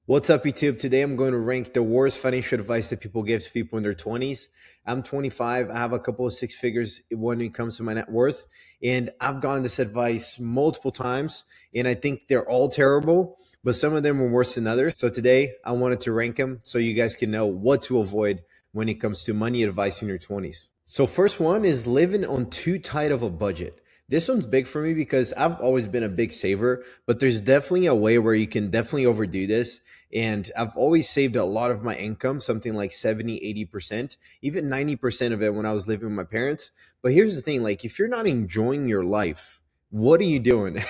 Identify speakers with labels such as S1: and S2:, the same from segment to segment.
S1: What's up, YouTube? Today I'm going to rank the worst financial advice that people give to people in their 20s. I'm 25. I have a couple of six figures when it comes to my net worth. And I've gotten this advice multiple times, and I think they're all terrible, but some of them are worse than others. So today I wanted to rank them so you guys can know what to avoid when it comes to money advice in your 20s. So, first one is living on too tight of a budget. This one's big for me because I've always been a big saver, but there's definitely a way where you can definitely overdo this. And I've always saved a lot of my income, something like 70, 80%, even 90% of it when I was living with my parents. But here's the thing, like, if you're not enjoying your life, what are you doing?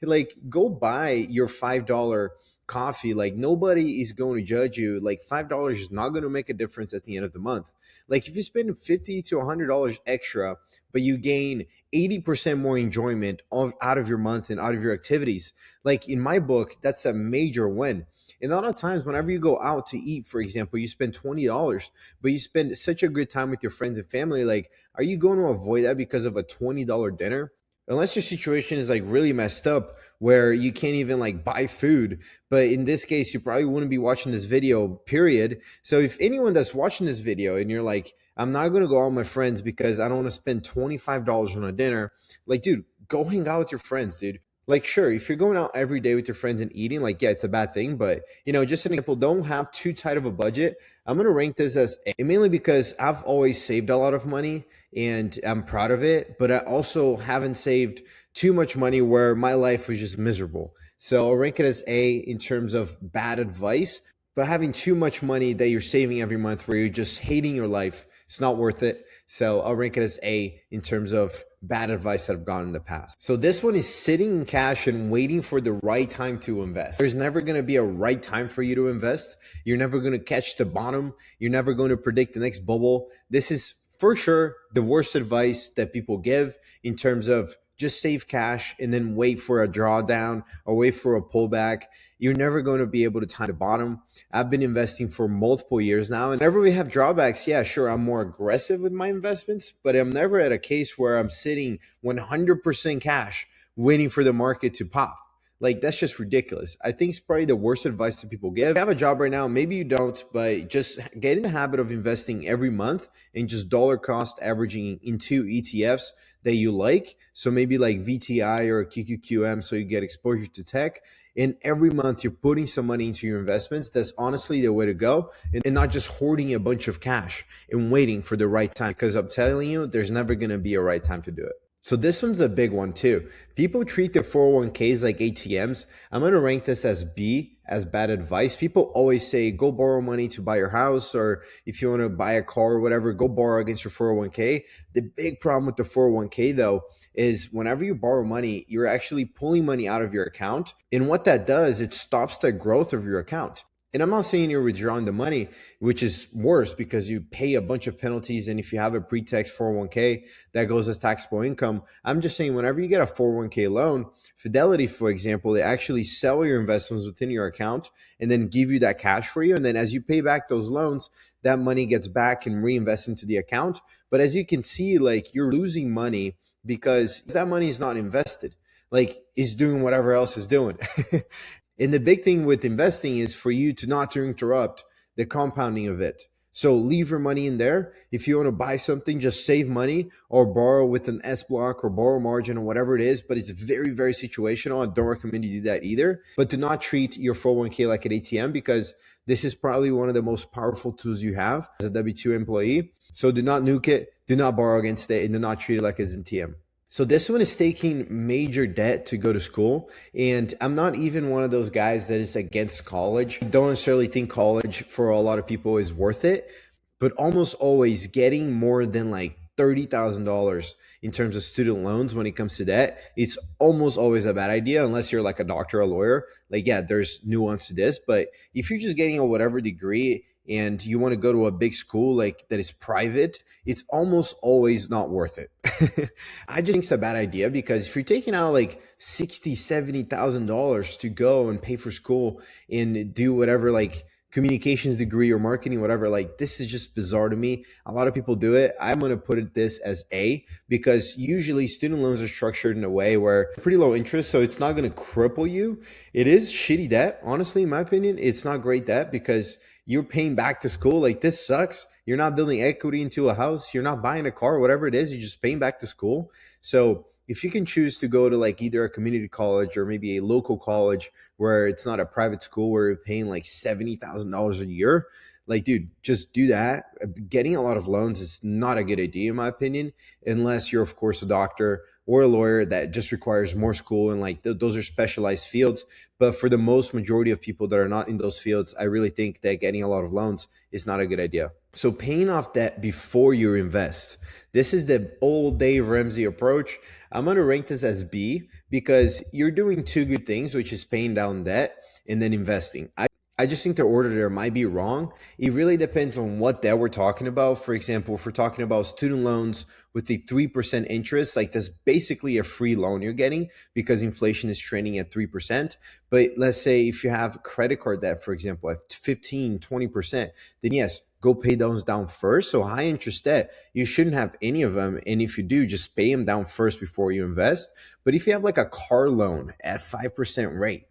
S1: Like, go buy your $5 coffee. Like, nobody is going to judge you. Like, $5 is not going to make a difference at the end of the month. Like, if you spend $50 to $100 extra, but you gain 80% more enjoyment out of your month and out of your activities, like in my book, that's a major win. And a lot of times, whenever you go out to eat, for example, you spend $20, but you spend such a good time with your friends and family. Like, are you going to avoid that because of a $20 dinner? Unless your situation is like really messed up where you can't even like buy food. But in this case, you probably wouldn't be watching this video, period. So if anyone that's watching this video and you're like, I'm not going to go out with my friends because I don't want to spend $25 on a dinner, like, dude, go hang out with your friends, dude. Like, sure, if you're going out every day with your friends and eating, like, yeah, it's a bad thing. But, just an example, don't have too tight of a budget. I'm going to rank this as A, mainly because I've always saved a lot of money and I'm proud of it. But I also haven't saved too much money where my life was just miserable. So I'll rank it as A in terms of bad advice. But having too much money that you're saving every month where you're just hating your life, it's not worth it. So I'll rank it as A in terms of bad advice that I've gotten in the past. So this one is sitting in cash and waiting for the right time to invest. There's never going to be a right time for you to invest. You're never going to catch the bottom. You're never going to predict the next bubble. This is for sure the worst advice that people give in terms of just save cash and then wait for a drawdown or wait for a pullback. You're never going to be able to time the bottom. I've been investing for multiple years now, and whenever we have drawbacks, yeah, sure, I'm more aggressive with my investments, but I'm never at a case where I'm sitting 100% cash waiting for the market to pop. Like, that's just ridiculous. I think it's probably the worst advice that people give. If you have a job right now, maybe you don't, but just get in the habit of investing every month and just dollar cost averaging into ETFs that you like. So maybe like VTI or QQQM, so you get exposure to tech. And every month you're putting some money into your investments. That's honestly the way to go, and not just hoarding a bunch of cash and waiting for the right time. Because I'm telling you, there's never going to be a right time to do it. So this one's a big one too. People treat their 401ks like ATMs. I'm going to rank this as B, as bad advice. People always say, go borrow money to buy your house, or if you want to buy a car or whatever, go borrow against your 401k. The big problem with the 401k though is whenever you borrow money, you're actually pulling money out of your account. And what that does, it stops the growth of your account. And I'm not saying you're withdrawing the money, which is worse because you pay a bunch of penalties. And if you have a pre-tax 401k that goes as taxable income, I'm just saying whenever you get a 401k loan, Fidelity, for example, they actually sell your investments within your account and then give you that cash for you. And then as you pay back those loans, that money gets back and reinvest into the account. But as you can see, like, you're losing money because that money is not invested, like, is doing whatever else is doing. And the big thing with investing is for you to not to interrupt the compounding of it. So leave your money in there. If you want to buy something, just save money or borrow with an S block or borrow margin or whatever it is. But it's very, very situational. I don't recommend you do that either. But do not treat your 401k like an ATM, because this is probably one of the most powerful tools you have as a W-2 employee. So do not nuke it, do not borrow against it, and do not treat it like an ATM. So this one is taking major debt to go to school. And I'm not even one of those guys that is against college. I don't necessarily think college for a lot of people is worth it, but almost always getting more than like $30,000 in terms of student loans when it comes to debt, it's almost always a bad idea unless you're like a doctor or a lawyer. Like, yeah, there's nuance to this, but if you're just getting a whatever degree and you want to go to a big school like that is private, it's almost always not worth it. I just think it's a bad idea, because if you're taking out like $60,000, $70,000 to go and pay for school and do whatever, like communications degree or marketing, whatever. Like, this is just bizarre to me. A lot of people do it. I'm going to put it this as A, because usually student loans are structured in a way where pretty low interest. So it's not going to cripple you. It is shitty debt. Honestly, in my opinion, it's not great debt because you're paying back to school. Like, this sucks. You're not building equity into a house. You're not buying a car, whatever it is. You're just paying back to school. So if you can choose to go to like either a community college or maybe a local college where it's not a private school where you're paying like $70,000 a year, like, dude, just do that. Getting a lot of loans is not a good idea, in my opinion, unless you're, of course, a doctor or a lawyer that just requires more school, and like those are specialized fields. But for the most majority of people that are not in those fields, I really think that getting a lot of loans is not a good idea. So paying off debt before you invest. This is the old Dave Ramsey approach. I'm going to rank this as B because you're doing two good things, which is paying down debt and then investing. I just think the order there might be wrong. It really depends on what debt we're talking about. For example, if we're talking about student loans with the 3% interest, like that's basically a free loan you're getting because inflation is trending at 3%. But let's say if you have credit card debt, for example, at 15, 20%, then yes, go pay those down first. So high interest debt, you shouldn't have any of them. And if you do, just pay them down first before you invest. But if you have like a car loan at 5% rate,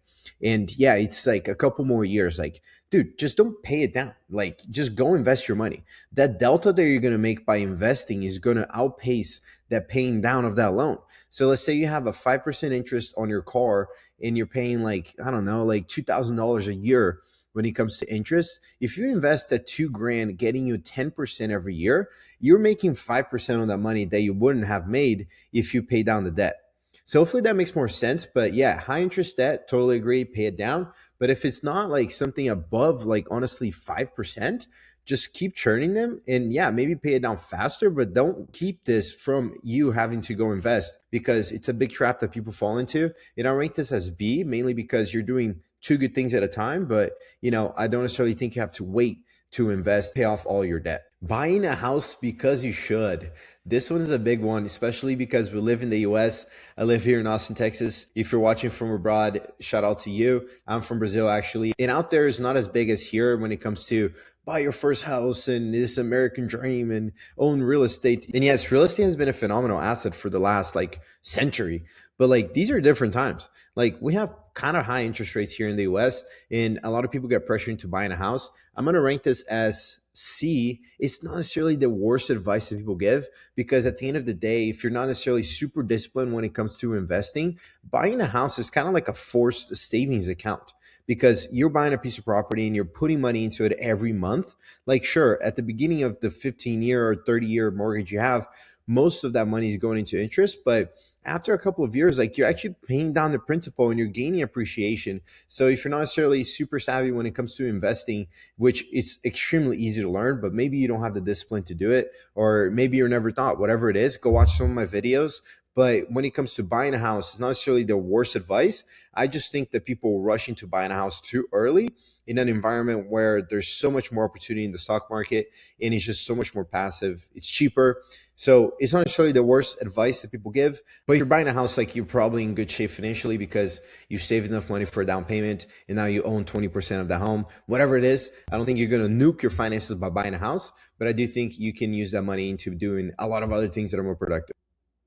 S1: and yeah, it's like a couple more years, like, dude, just don't pay it down. Like, just go invest your money. That delta that you're going to make by investing is going to outpace that paying down of that loan. So let's say you have a 5% interest on your car and you're paying like, I don't know, like $2,000 a year when it comes to interest. If you invest at 2 grand, getting you 10% every year, you're making 5% on that money that you wouldn't have made if you pay down the debt. So hopefully that makes more sense. But yeah, high interest debt, totally agree, pay it down. But if it's not like something above, like honestly, 5%, just keep churning them. And yeah, maybe pay it down faster, but don't keep this from you having to go invest because it's a big trap that people fall into. And I rank this as B, mainly because you're doing two good things at a time. But, I don't necessarily think you have to wait to invest, pay off all your debt. Buying a house because you should. This one is a big one, especially because we live in the US. I live here in Austin, Texas. If you're watching from abroad, shout out to you. I'm from Brazil, actually. And out there is not as big as here when it comes to buy your first house and this American dream and own real estate. And yes, real estate has been a phenomenal asset for the last like century. But like these are different times. Like we have kind of high interest rates here in the US and a lot of people get pressured into buying a house. I'm going to rank this as C. It's not necessarily the worst advice that people give because at the end of the day, if you're not necessarily super disciplined when it comes to investing, buying a house is kind of like a forced savings account because you're buying a piece of property and you're putting money into it every month. Like, sure, at the beginning of the 15-year or 30-year mortgage you have, most of that money is going into interest, but after a couple of years, like you're actually paying down the principal and you're gaining appreciation. So if you're not necessarily super savvy when it comes to investing, which is extremely easy to learn, but maybe you don't have the discipline to do it, or maybe you're never thought, whatever it is, go watch some of my videos. But when it comes to buying a house, it's not necessarily the worst advice. I just think that people rush into buying a house too early in an environment where there's so much more opportunity in the stock market and it's just so much more passive. It's cheaper. So it's not necessarily the worst advice that people give, but if you're buying a house, like you're probably in good shape financially because you saved enough money for a down payment and now you own 20% of the home, whatever it is. I don't think you're going to nuke your finances by buying a house, but I do think you can use that money into doing a lot of other things that are more productive.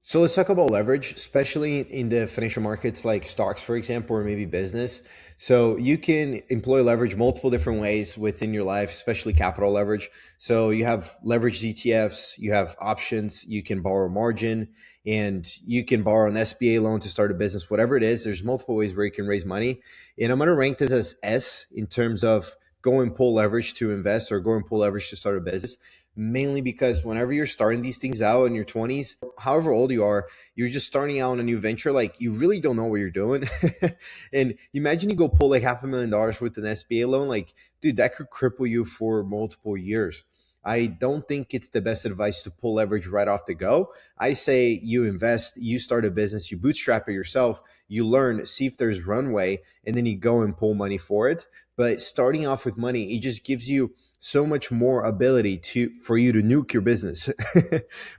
S1: So let's talk about leverage, especially in the financial markets like stocks, for example, or maybe business. So you can employ leverage multiple different ways within your life, especially capital leverage. So you have leveraged ETFs, you have options, you can borrow margin, and you can borrow an SBA loan to start a business, whatever it is. There's multiple ways where you can raise money. And I'm going to rank this as S in terms of go and pull leverage to invest or go and pull leverage to start a business, mainly because whenever you're starting these things out in your 20s, however old you are, you're just starting out on a new venture. Like you really don't know what you're doing. And imagine you go pull like $500,000 with an SBA loan. Like, dude, that could cripple you for multiple years. I don't think it's the best advice to pull leverage right off the go. I say you invest, you start a business, you bootstrap it yourself, you learn, see if there's runway, and then you go and pull money for it. But starting off with money, it just gives you so much more ability for you to nuke your business.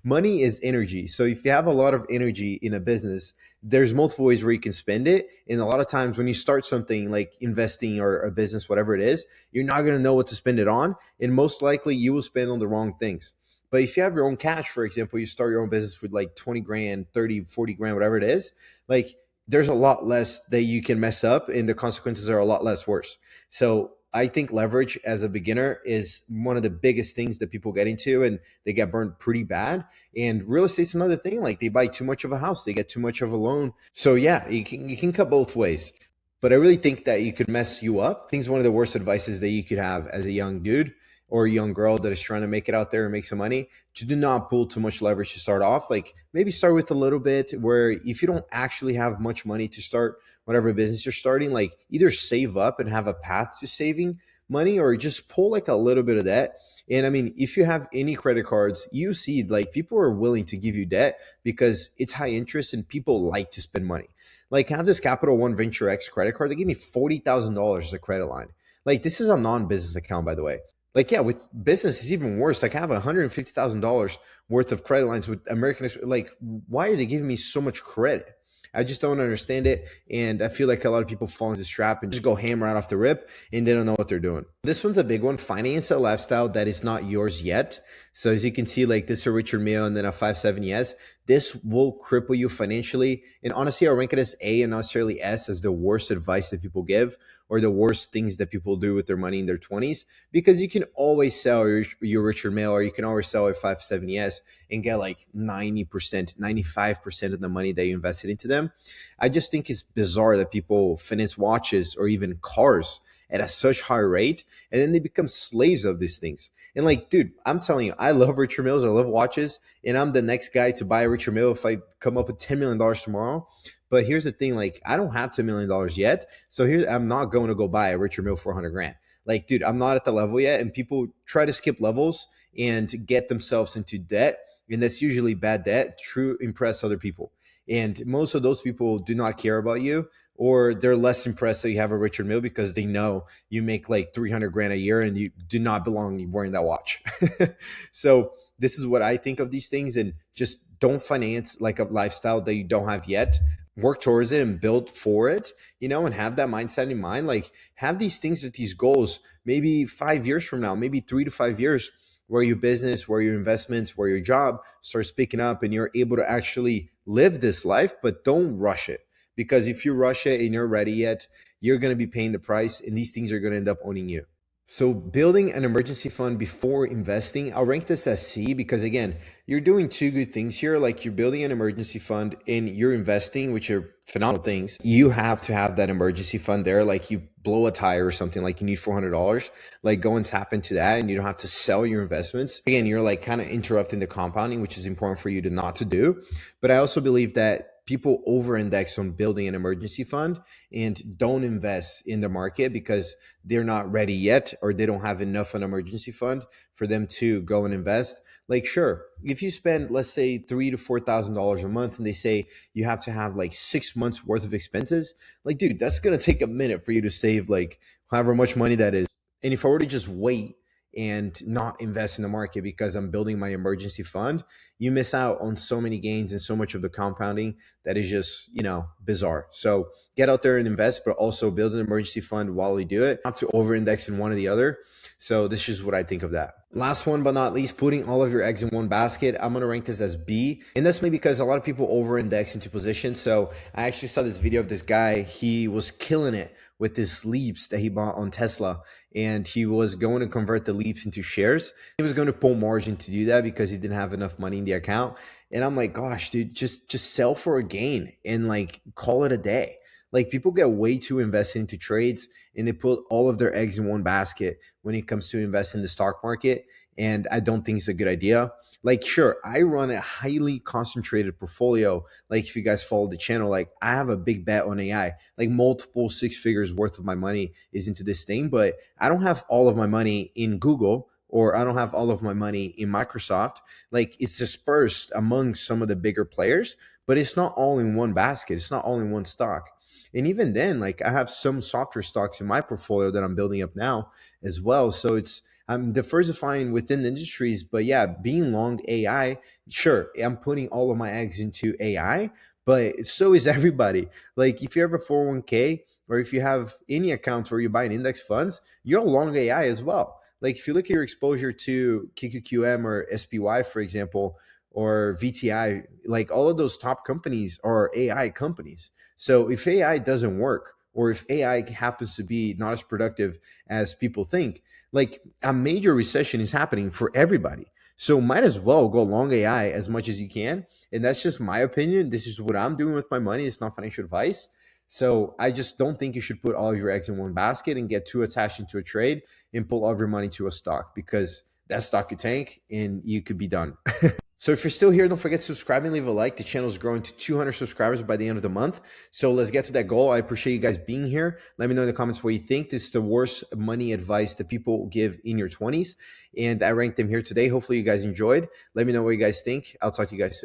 S1: Money is energy. So if you have a lot of energy in a business, there's multiple ways where you can spend it. And a lot of times when you start something like investing or a business, whatever it is, you're not going to know what to spend it on. And most likely you will spend on the wrong things. But if you have your own cash, for example, you start your own business with like 20 grand, 30, 40 grand, whatever it is, like there's a lot less that you can mess up and the consequences are a lot less worse. So I think leverage as a beginner is one of the biggest things that people get into and they get burned pretty bad. And real estate's another thing. Like they buy too much of a house, they get too much of a loan. So yeah, you can cut both ways. But I really think that you could mess you up. I think it's one of the worst advices that you could have as a young dude or a young girl that is trying to make it out there and make some money, to do not pull too much leverage to start off. Like maybe start with a little bit where if you don't actually have much money to start whatever business you're starting, like either save up and have a path to saving money or just pull like a little bit of that. And I mean, if you have any credit cards, you see like people are willing to give you debt because it's high interest and people like to spend money. Like I have this Capital One Venture X credit card. They gave me $40,000 as a credit line. Like this is a non-business account, by the way. Like, yeah, with business, it's even worse. Like, I have $150,000 worth of credit lines with American. Like, why are they giving me so much credit? I just don't understand it. And I feel like a lot of people fall into this trap and just go hammer right off the rip and they don't know what they're doing. This one's a big one. Finance a lifestyle that is not yours yet. So as you can see, like this is a Richard Mille and then a 5-7 yes. This will cripple you financially. And honestly, I'll rank it as A and not necessarily S as the worst advice that people give or the worst things that people do with their money in their 20s, because you can always sell your Richard Mille or you can always sell a 5-7 yes and get like 90%, 95% of the money that you invested into them. I just think it's bizarre that people finance watches or even cars at a such high rate and then they become slaves of these things. And like, dude, I'm telling you, I love Richard Milles. I love watches. And I'm the next guy to buy a Richard Mille if I come up with $10 million tomorrow. But here's the thing, like, I don't have $10 million yet. So I'm not going to go buy a Richard Mille for 100 grand. Like, dude, I'm not at the level yet. And people try to skip levels and get themselves into debt. And that's usually bad debt to impress other people. And most of those people do not care about you, or they're less impressed that you have a Richard Mille because they know you make like 300 grand a year and you do not belong wearing that watch. So this is what I think of these things, and just don't finance like a lifestyle that you don't have yet. Work towards it and build for it, and have that mindset in mind. Like have these things with these goals, maybe 5 years from now, maybe 3 to 5 years, where your business, where your investments, where your job starts picking up and you're able to actually live this life, but don't rush it. Because if you rush it and you're ready yet, you're going to be paying the price and these things are going to end up owning you. So building an emergency fund before investing, I'll rank this as C because again, you're doing two good things here. Like you're building an emergency fund and you're investing, which are phenomenal things. You have to have that emergency fund there. Like you blow a tire or something, like you need $400, like go and tap into that and you don't have to sell your investments. Again, you're like kind of interrupting the compounding, which is important for you to not to do. But I also believe that people over-index on building an emergency fund and don't invest in the market because they're not ready yet or they don't have enough an emergency fund for them to go and invest. Like, sure, if you spend, let's say, $3,000 to $4,000 a month and they say you have to have like 6 months worth of expenses, like, dude, that's going to take a minute for you to save like however much money that is. And if I were to just wait and not invest in the market because I'm building my emergency fund, you miss out on so many gains and so much of the compounding that is just, bizarre. So get out there and invest, but also build an emergency fund while you do it, not to over index in one or the other. So this is what I think of that. Last one, but not least, putting all of your eggs in one basket. I'm going to rank this as B. And that's maybe because a lot of people over index into positions. So I actually saw this video of this guy. He was killing it with his Leaps that he bought on Tesla. And he was going to convert the Leaps into shares. He was going to pull margin to do that because he didn't have enough money in the account. And I'm like, gosh, dude, just sell for a gain and like call it a day. Like people get way too invested into trades and they put all of their eggs in one basket when it comes to invest in the stock market. And I don't think it's a good idea. Like, sure, I run a highly concentrated portfolio. Like if you guys follow the channel, like I have a big bet on AI, like multiple 6 figures worth of my money is into this thing, but I don't have all of my money in Google or I don't have all of my money in Microsoft. Like it's dispersed among some of the bigger players, but it's not all in one basket. It's not all in one stock. And even then, like I have some software stocks in my portfolio that I'm building up now as well. So I'm diversifying within the industries, but yeah, being long AI, sure, I'm putting all of my eggs into AI, but so is everybody. Like if you have a 401k or if you have any accounts where you buy an index funds, you're long AI as well. Like if you look at your exposure to QQQM or SPY, for example, or VTI, like all of those top companies are AI companies. So if AI doesn't work, or if AI happens to be not as productive as people think, like a major recession is happening for everybody. So might as well go long AI as much as you can. And that's just my opinion. This is what I'm doing with my money. It's not financial advice. So I just don't think you should put all of your eggs in one basket and get too attached into a trade and pull all of your money to a stock, because that stock could tank and you could be done. So if you're still here, don't forget to subscribe and leave a like. The channel is growing to 200 subscribers by the end of the month. So let's get to that goal. I appreciate you guys being here. Let me know in the comments what you think. This is the worst money advice that people give in your 20s. And I ranked them here today. Hopefully you guys enjoyed. Let me know what you guys think. I'll talk to you guys soon.